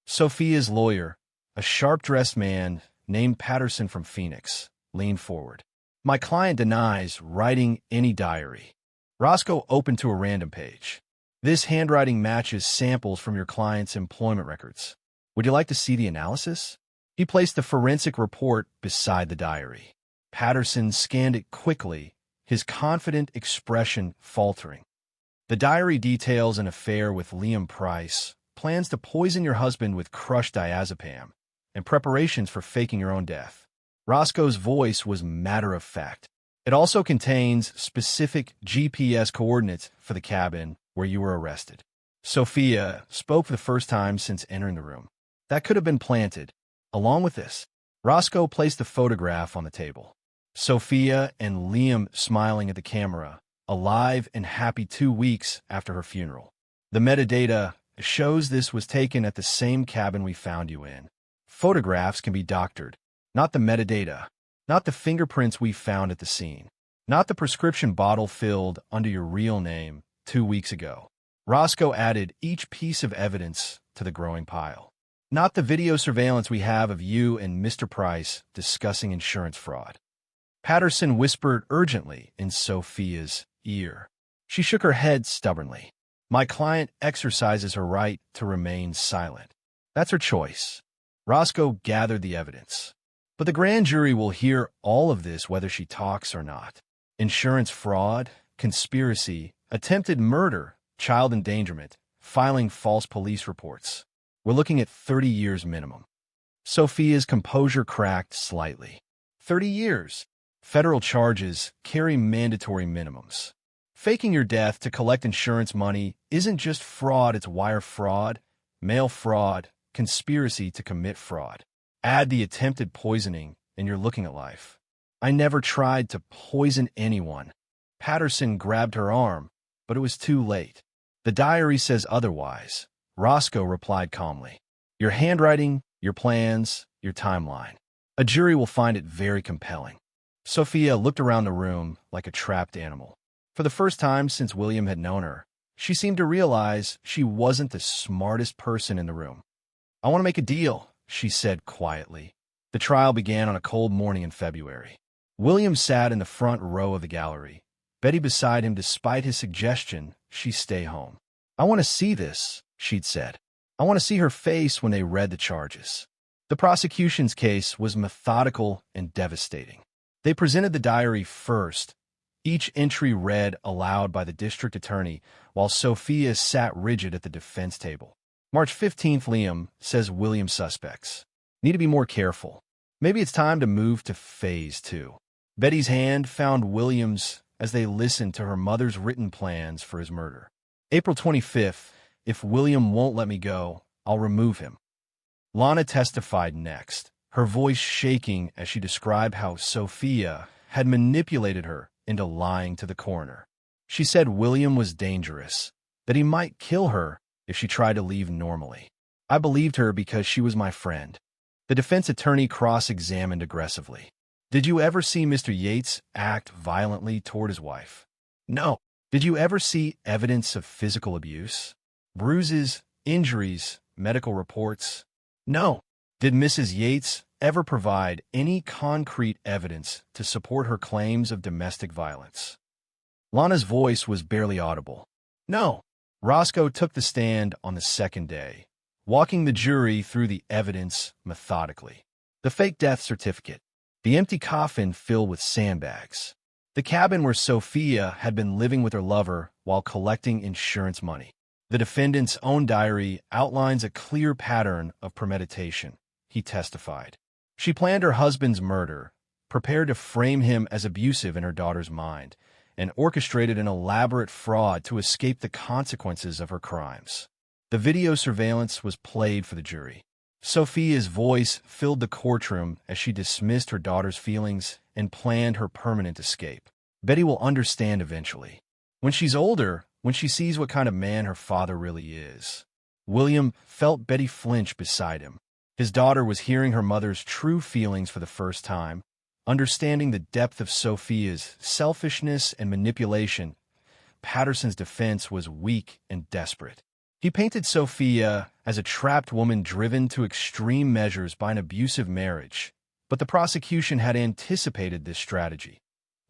Sophia's lawyer, a sharp-dressed man named Patterson from Phoenix, leaned forward. My client denies writing any diary. Roscoe opened to a random page. This handwriting matches samples from your client's employment records. Would you like to see the analysis? He placed the forensic report beside the diary. Patterson scanned it quickly, his confident expression faltering. The diary details an affair with Liam Price, plans to poison your husband with crushed diazepam, and preparations for faking your own death. Roscoe's voice was matter-of-fact. It also contains specific GPS coordinates for the cabin where you were arrested. Sophia spoke for the first time since entering the room. That could have been planted. Along with this, Roscoe placed the photograph on the table. Sophia and Liam smiling at the camera, alive and happy 2 weeks after her funeral. The metadata shows this was taken at the same cabin we found you in. Photographs can be doctored, not the metadata, not the fingerprints we found at the scene, not the prescription bottle filled under your real name 2 weeks ago. Roscoe added each piece of evidence to the growing pile. Not the video surveillance we have of you and Mr. Price discussing insurance fraud. Patterson whispered urgently in Sophia's ear. She shook her head stubbornly. My client exercises her right to remain silent. That's her choice. Roscoe gathered the evidence. But the grand jury will hear all of this whether she talks or not. Insurance fraud, conspiracy, attempted murder, child endangerment, filing false police reports. We're looking at 30 years minimum. Sophia's composure cracked slightly. 30 years. Federal charges carry mandatory minimums. Faking your death to collect insurance money isn't just fraud, it's wire fraud, mail fraud, conspiracy to commit fraud. Add the attempted poisoning, and you're looking at life. I never tried to poison anyone. Patterson grabbed her arm, but it was too late. The diary says otherwise. Roscoe replied calmly. Your handwriting, your plans, your timeline. A jury will find it very compelling. Sophia looked around the room like a trapped animal. For the first time since William had known her, she seemed to realize she wasn't the smartest person in the room. I want to make a deal, she said quietly. The trial began on a cold morning in February. William sat in the front row of the gallery. Betty beside him despite his suggestion she stay home. I want to see this, she'd said. I want to see her face when they read the charges. The prosecution's case was methodical and devastating. They presented the diary first, each entry read aloud by the district attorney, while Sophia sat rigid at the defense table. March 15th, Liam says William suspects. Need to be more careful. Maybe it's time to move to phase 2. Betty's hand found William's as they listened to her mother's written plans for his murder. April 25th, if William won't let me go, I'll remove him. Lana testified next, her voice shaking as she described how Sophia had manipulated her into lying to the coroner. She said William was dangerous, that he might kill her if she tried to leave normally. I believed her because she was my friend. The defense attorney cross-examined aggressively. Did you ever see Mr. Yates act violently toward his wife? No. Did you ever see evidence of physical abuse? Bruises, injuries, medical reports? No. Did Mrs. Yates ever provide any concrete evidence to support her claims of domestic violence? Lana's voice was barely audible. No. Roscoe took the stand on the second day, walking the jury through the evidence methodically. The fake death certificate, the empty coffin filled with sandbags, the cabin where Sophia had been living with her lover while collecting insurance money. The defendant's own diary outlines a clear pattern of premeditation, he testified. She planned her husband's murder, prepared to frame him as abusive in her daughter's mind, and orchestrated an elaborate fraud to escape the consequences of her crimes. The video surveillance was played for the jury. Sophia's voice filled the courtroom as she dismissed her daughter's feelings and planned her permanent escape. Betty will understand eventually. When she's older, when she sees what kind of man her father really is. William felt Betty flinch beside him. His daughter was hearing her mother's true feelings for the first time, understanding the depth of Sophia's selfishness and manipulation. Patterson's defense was weak and desperate. He painted Sophia as a trapped woman driven to extreme measures by an abusive marriage, but the prosecution had anticipated this strategy.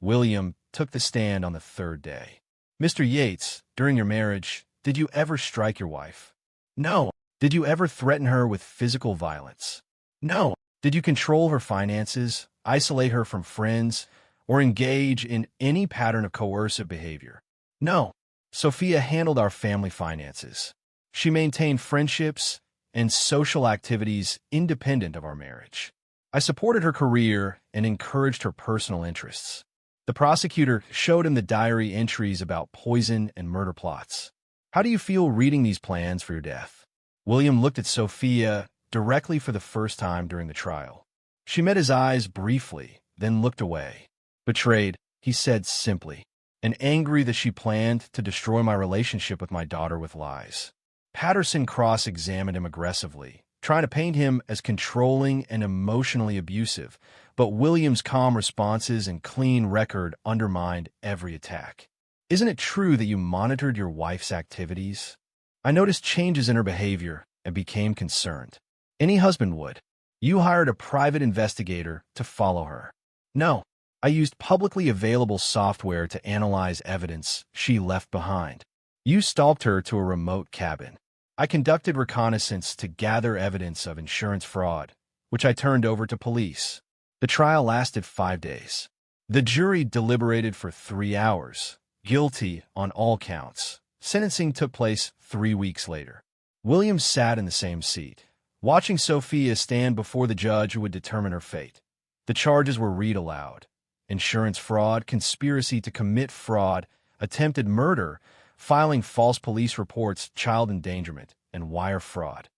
William took the stand on the third day. Mr. Yates, during your marriage, did you ever strike your wife? No. Did you ever threaten her with physical violence? No. Did you control her finances, isolate her from friends, or engage in any pattern of coercive behavior. No, Sophia handled our family finances. She maintained friendships and social activities independent of our marriage. I supported her career and encouraged her personal interests. The prosecutor showed him the diary entries about poison and murder plots. How do you feel reading these plans for your death? William looked at Sophia directly for the first time during the trial. She met his eyes briefly, then looked away. Betrayed, he said simply, and angry that she planned to destroy my relationship with my daughter with lies. Patterson cross-examined him aggressively, trying to paint him as controlling and emotionally abusive, but William's calm responses and clean record undermined every attack. Isn't it true that you monitored your wife's activities? I noticed changes in her behavior and became concerned. Any husband would. You hired a private investigator to follow her. No, I used publicly available software to analyze evidence she left behind. You stalked her to a remote cabin. I conducted reconnaissance to gather evidence of insurance fraud, which I turned over to police. The trial lasted 5 days. The jury deliberated for 3 hours, guilty on all counts. Sentencing took place 3 weeks later. William sat in the same seat, watching Sophia stand before the judge who would determine her fate. The charges were read aloud: insurance fraud, conspiracy to commit fraud, attempted murder, filing false police reports, child endangerment, and wire fraud.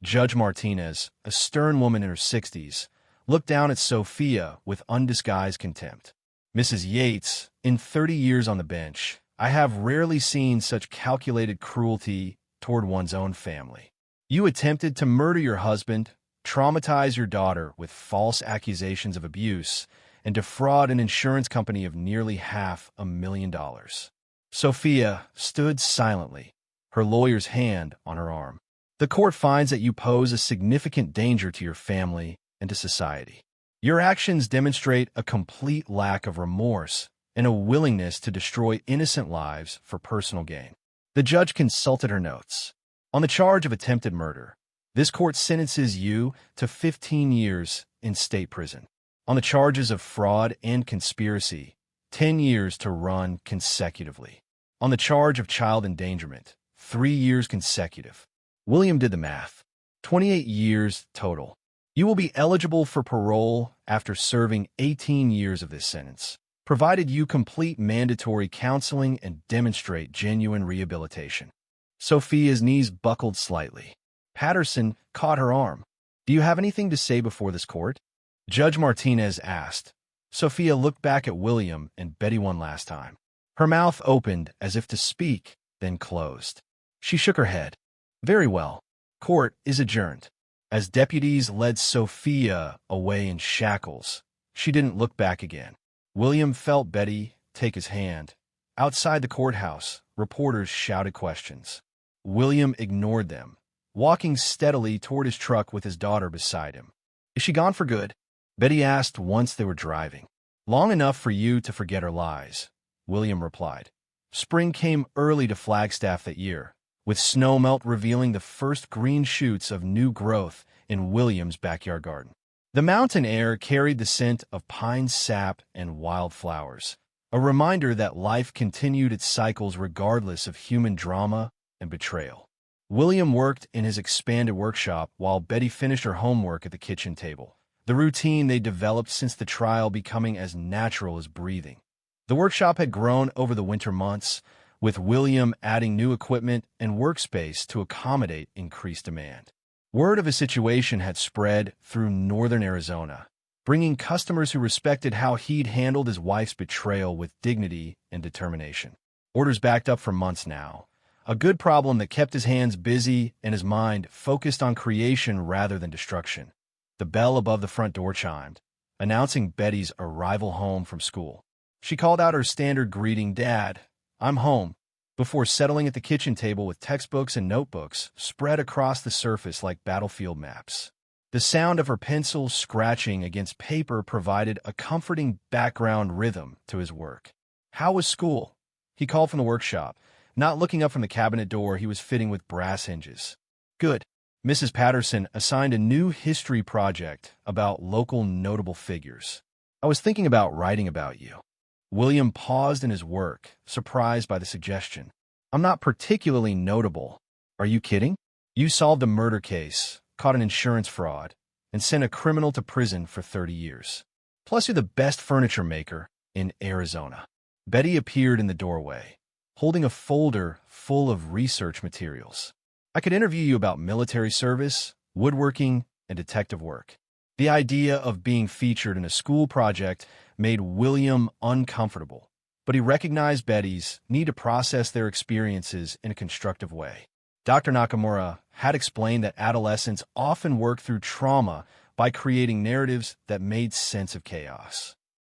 Judge Martinez, a stern woman in her 60s, looked down at Sophia with undisguised contempt. Mrs. Yates, in 30 years on the bench, I have rarely seen such calculated cruelty toward one's own family. You attempted to murder your husband, traumatize your daughter with false accusations of abuse, and defraud an insurance company of nearly $500,000. Sophia stood silently, her lawyer's hand on her arm. The court finds that you pose a significant danger to your family and to society. Your actions demonstrate a complete lack of remorse and a willingness to destroy innocent lives for personal gain. The judge consulted her notes. On the charge of attempted murder, this court sentences you to 15 years in state prison. On the charges of fraud and conspiracy, 10 years to run consecutively. On the charge of child endangerment, 3 years consecutive. William did the math. 28 years total. You will be eligible for parole after serving 18 years of this sentence, provided you complete mandatory counseling and demonstrate genuine rehabilitation. Sophia's knees buckled slightly. Patterson caught her arm. Do you have anything to say before this court? Judge Martinez asked. Sophia looked back at William and Betty one last time. Her mouth opened as if to speak, then closed. She shook her head. Very well. Court is adjourned. As deputies led Sophia away in shackles, she didn't look back again. William felt Betty take his hand. Outside the courthouse, reporters shouted questions. William ignored them, walking steadily toward his truck with his daughter beside him. Is she gone for good? Betty asked once they were driving. Long enough for you to forget her lies, William replied. Spring came early to Flagstaff that year, with snowmelt revealing the first green shoots of new growth in William's backyard garden. The mountain air carried the scent of pine sap and wildflowers, a reminder that life continued its cycles regardless of human drama and betrayal. William worked in his expanded workshop while Betty finished her homework at the kitchen table, the routine they developed since the trial becoming as natural as breathing. The workshop had grown over the winter months, with William adding new equipment and workspace to accommodate increased demand. Word of a situation had spread through northern Arizona, bringing customers who respected how he'd handled his wife's betrayal with dignity and determination. Orders backed up for months now, a good problem that kept his hands busy and his mind focused on creation rather than destruction. The bell above the front door chimed, announcing Betty's arrival home from school. She called out her standard greeting, "Dad, I'm home," before settling at the kitchen table with textbooks and notebooks spread across the surface like battlefield maps. The sound of her pencil scratching against paper provided a comforting background rhythm to his work. How was school? He called from the workshop, not looking up from the cabinet door he was fitting with brass hinges. Good. Mrs. Patterson assigned a new history project about local notable figures. I was thinking about writing about you. William paused in his work, surprised by the suggestion. I'm not particularly notable. Are you kidding? You solved a murder case, caught an insurance fraud, and sent a criminal to prison for 30 years. Plus, you're the best furniture maker in Arizona. Betty appeared in the doorway, holding a folder full of research materials. I could interview you about military service, woodworking, and detective work. The idea of being featured in a school project made William uncomfortable, but he recognized Betty's need to process their experiences in a constructive way. Dr. Nakamura had explained that adolescents often work through trauma by creating narratives that made sense of chaos.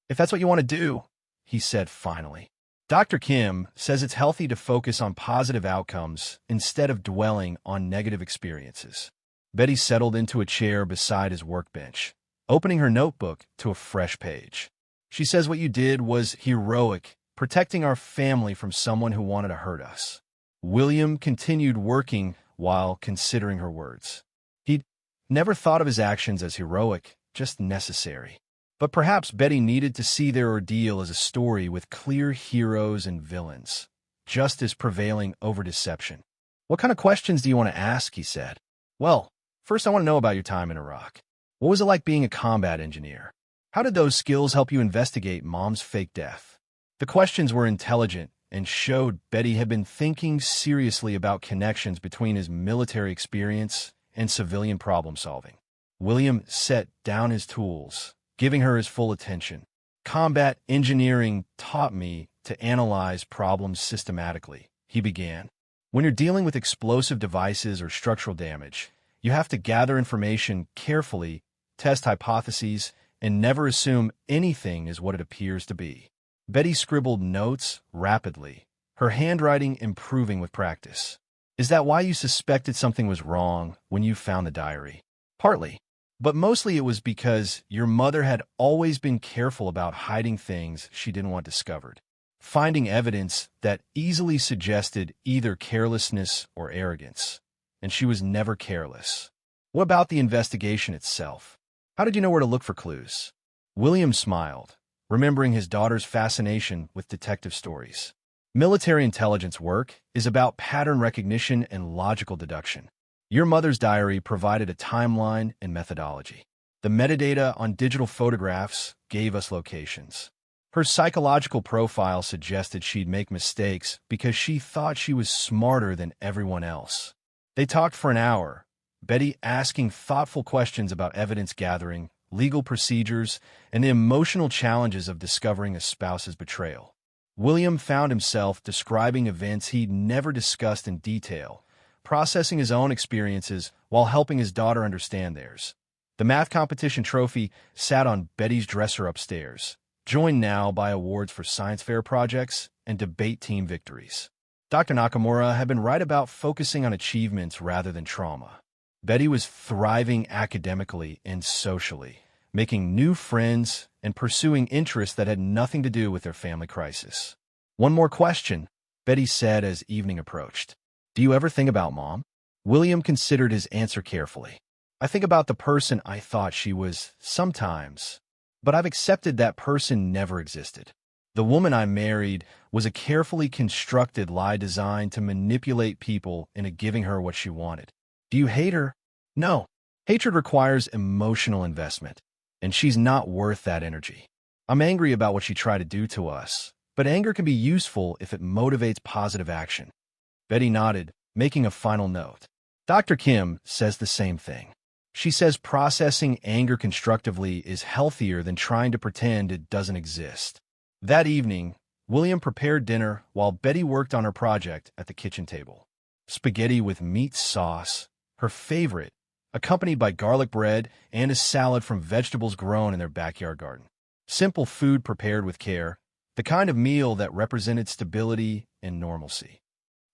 If that's what you want to do, he said finally. Dr. Kim says it's healthy to focus on positive outcomes instead of dwelling on negative experiences. Betty settled into a chair beside his workbench, opening her notebook to a fresh page. She says what you did was heroic, protecting our family from someone who wanted to hurt us. William continued working while considering her words. He'd never thought of his actions as heroic, just necessary. But perhaps Betty needed to see their ordeal as a story with clear heroes and villains, justice prevailing over deception. What kind of questions do you want to ask? He said. Well, first I want to know about your time in Iraq. What was it like being a combat engineer? How did those skills help you investigate Mom's fake death? The questions were intelligent and showed Betty had been thinking seriously about connections between his military experience and civilian problem solving. William set down his tools, giving her his full attention. Combat engineering taught me to analyze problems systematically, he began. When you're dealing with explosive devices or structural damage, you have to gather information carefully, test hypotheses, and never assume anything is what it appears to be. Betty scribbled notes rapidly, her handwriting improving with practice. Is that why you suspected something was wrong when you found the diary? Partly. But mostly it was because your mother had always been careful about hiding things she didn't want discovered, finding evidence that easily suggested either carelessness or arrogance. And she was never careless. What about the investigation itself? How did you know where to look for clues? William smiled, remembering his daughter's fascination with detective stories. Military intelligence work is about pattern recognition and logical deduction. Your mother's diary provided a timeline and methodology. The metadata on digital photographs gave us locations. Her psychological profile suggested she'd make mistakes because she thought she was smarter than everyone else. They talked for an hour, Betty asking thoughtful questions about evidence gathering, legal procedures, and the emotional challenges of discovering a spouse's betrayal. William found himself describing events he'd never discussed in detail, processing his own experiences while helping his daughter understand theirs. The math competition trophy sat on Betty's dresser upstairs, joined now by awards for science fair projects and debate team victories. Dr. Nakamura had been right about focusing on achievements rather than trauma. Betty was thriving academically and socially, making new friends and pursuing interests that had nothing to do with their family crisis. One more question, Betty said as evening approached. Do you ever think about Mom? William considered his answer carefully. I think about the person I thought she was sometimes, but I've accepted that person never existed. The woman I married was a carefully constructed lie designed to manipulate people into giving her what she wanted. Do you hate her? No. Hatred requires emotional investment, and she's not worth that energy. I'm angry about what she tried to do to us, but anger can be useful if it motivates positive action. Betty nodded, making a final note. Dr. Kim says the same thing. She says processing anger constructively is healthier than trying to pretend it doesn't exist. That evening, William prepared dinner while Betty worked on her project at the kitchen table. Spaghetti with meat sauce, her favorite, accompanied by garlic bread and a salad from vegetables grown in their backyard garden. Simple food prepared with care, the kind of meal that represented stability and normalcy.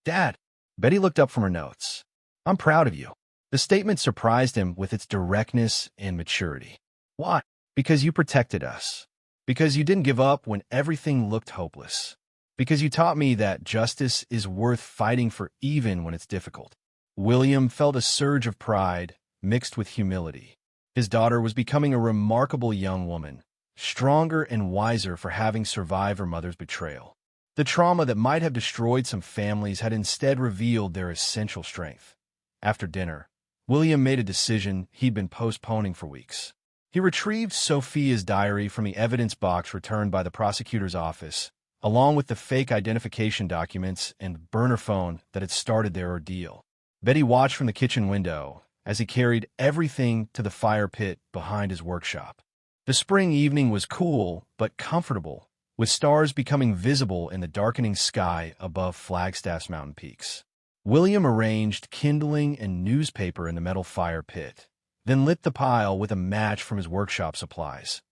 Dad, Betty looked up from her notes. I'm proud of you. The statement surprised him with its directness and maturity. Why? Because you protected us. Because you didn't give up when everything looked hopeless. Because you taught me that justice is worth fighting for even when it's difficult. William felt a surge of pride mixed with humility. His daughter was becoming a remarkable young woman, stronger and wiser for having survived her mother's betrayal. The trauma that might have destroyed some families had instead revealed their essential strength. After dinner, William made a decision he'd been postponing for weeks. He retrieved Sophia's diary from the evidence box returned by the prosecutor's office, along with the fake identification documents and burner phone that had started their ordeal. Betty watched from the kitchen window as he carried everything to the fire pit behind his workshop. The spring evening was cool but comfortable, with stars becoming visible in the darkening sky above Flagstaff's mountain peaks. William arranged kindling and newspaper in the metal fire pit, then lit the pile with a match from his workshop supplies.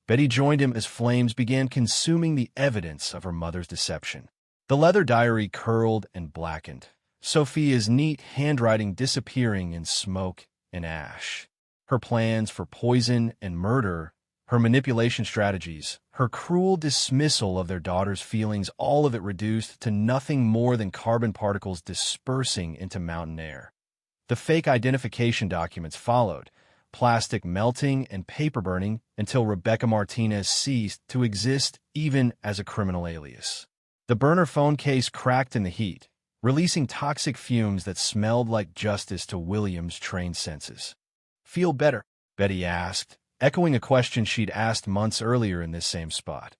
Betty joined him as flames began consuming the evidence of her mother's deception. The leather diary curled and blackened, Sophia's neat handwriting disappearing in smoke and ash. Her plans for poison and murder, her manipulation strategies, her cruel dismissal of their daughter's feelings, all of it reduced to nothing more than carbon particles dispersing into mountain air. The fake identification documents followed, plastic melting and paper burning until Rebecca Martinez ceased to exist even as a criminal alias. The burner phone case cracked in the heat, releasing toxic fumes that smelled like justice to William's trained senses. "Feel better?" Betty asked, echoing a question she'd asked months earlier in this same spot.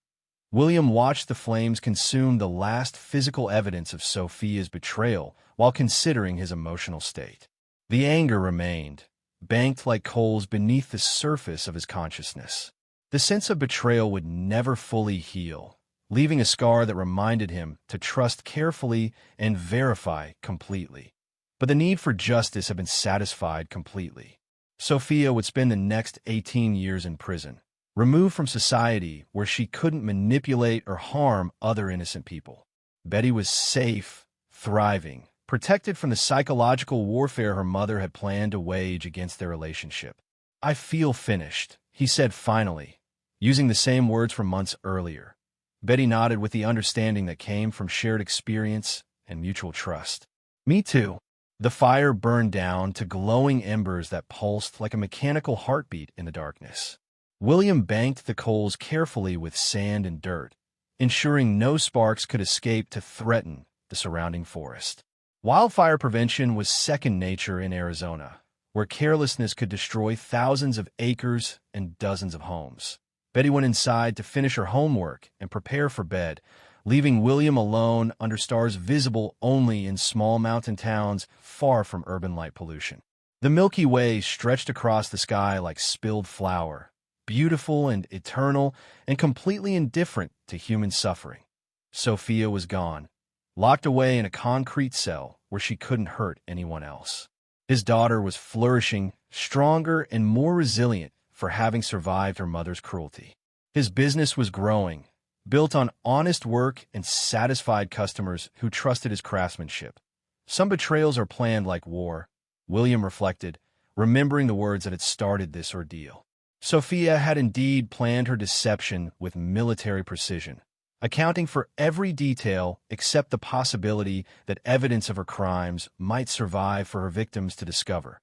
William watched the flames consume the last physical evidence of Sophia's betrayal while considering his emotional state. The anger remained, banked like coals beneath the surface of his consciousness. The sense of betrayal would never fully heal, leaving a scar that reminded him to trust carefully and verify completely. But the need for justice had been satisfied completely. Sophia would spend the next 18 years in prison, removed from society where she couldn't manipulate or harm other innocent people. Betty was safe, thriving, protected from the psychological warfare her mother had planned to wage against their relationship. "I feel finished," he said finally, using the same words from months earlier. Betty nodded with the understanding that came from shared experience and mutual trust. "Me too." The fire burned down to glowing embers that pulsed like a mechanical heartbeat in the darkness. William banked the coals carefully with sand and dirt, ensuring no sparks could escape to threaten the surrounding forest. Wildfire prevention was second nature in Arizona, where carelessness could destroy thousands of acres and dozens of homes. Betty went inside to finish her homework and prepare for bed, leaving William alone under stars visible only in small mountain towns far from urban light pollution. The Milky Way stretched across the sky like spilled flour, beautiful and eternal and completely indifferent to human suffering. Sophia was gone, locked away in a concrete cell where she couldn't hurt anyone else. His daughter was flourishing, stronger and more resilient for having survived her mother's cruelty. His business was growing, built on honest work and satisfied customers who trusted his craftsmanship. Some betrayals are planned like war, William reflected, remembering the words that had started this ordeal. Sophia had indeed planned her deception with military precision, accounting for every detail except the possibility that evidence of her crimes might survive for her victims to discover.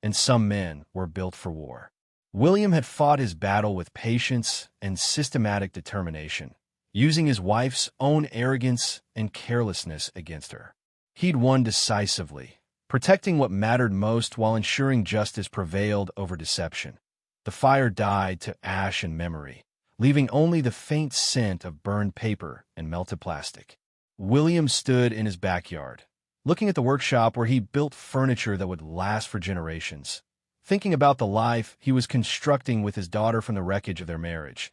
And some men were built for war. William had fought his battle with patience and systematic determination, using his wife's own arrogance and carelessness against her. He'd won decisively, protecting what mattered most while ensuring justice prevailed over deception. The fire died to ash and memory, leaving only the faint scent of burned paper and melted plastic. William stood in his backyard, looking at the workshop where he built furniture that would last for generations, thinking about the life he was constructing with his daughter from the wreckage of their marriage.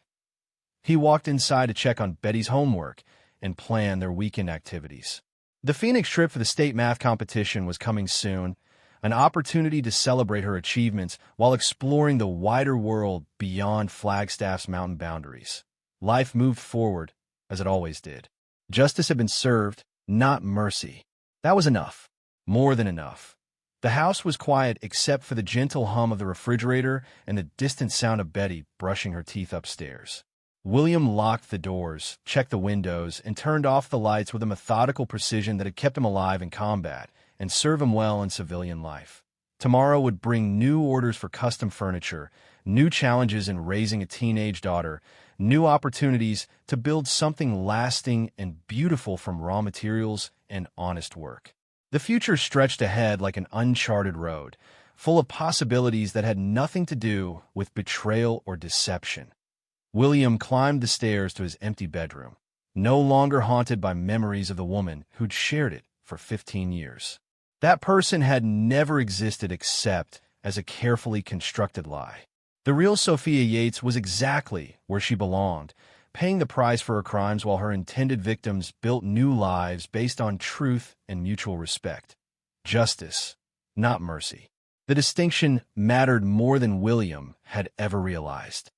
He walked inside to check on Betty's homework and plan their weekend activities. The Phoenix trip for the state math competition was coming soon, an opportunity to celebrate her achievements while exploring the wider world beyond Flagstaff's mountain boundaries. Life moved forward, as it always did. Justice had been served, not mercy. That was enough. More than enough. The house was quiet except for the gentle hum of the refrigerator and the distant sound of Betty brushing her teeth upstairs. William locked the doors, checked the windows, and turned off the lights with a methodical precision that had kept him alive in combat, and serve him well in civilian life. Tomorrow would bring new orders for custom furniture, new challenges in raising a teenage daughter, new opportunities to build something lasting and beautiful from raw materials and honest work. The future stretched ahead like an uncharted road, full of possibilities that had nothing to do with betrayal or deception. William climbed the stairs to his empty bedroom, no longer haunted by memories of the woman who'd shared it for 15 years. That person had never existed except as a carefully constructed lie. The real Sophia Yates was exactly where she belonged, paying the price for her crimes while her intended victims built new lives based on truth and mutual respect. Justice, not mercy. The distinction mattered more than William had ever realized.